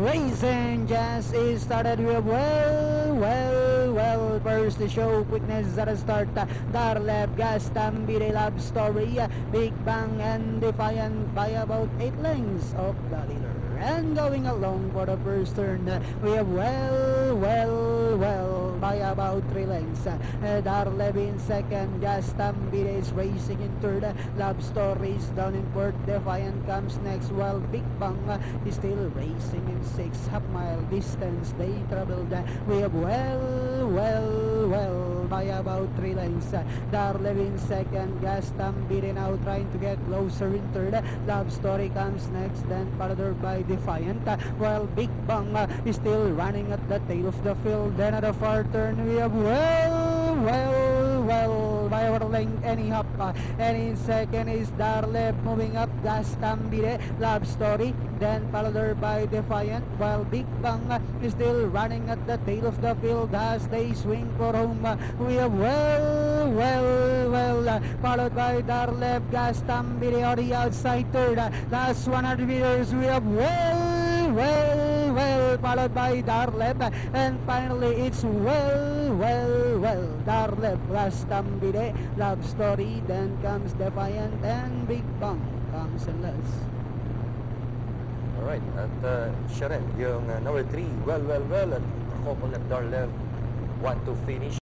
Racing just is started with well, first to show quickness at the start. Darleb, Gastambide, Love Story, Big Bang and Defiant by about 8 lengths of the leader. And going along for the first turn, we have well by about 3 lengths. Darleb in second, Gastambide is racing in third, Love Story is down in fourth, Defiant comes next, while Big Bang is still racing in 6 half-mile distance. They traveled we have well by about 3 lengths. Darleb in second, Gastambide now trying to get closer in third, Love Story comes next, then followed by Defiant, while Big Bang is still running at the tail of the field. Then at the far turn we have well by our length any half, and in second is Darleb moving up, Gastambide, Love Story, then followed by Defiant, while Big Bang is still running at the tail of the field as they swing for home. We have well followed by Darleb, Gastambide on the outside third. Last 100 meters we have well followed by Darleb, and finally it's well Darleb, Gastambide, Love Story, then comes Defiant, and Big Bang comes in last. Alright, at siya rin, yung number 3, well, at couple at Darleb, want to finish.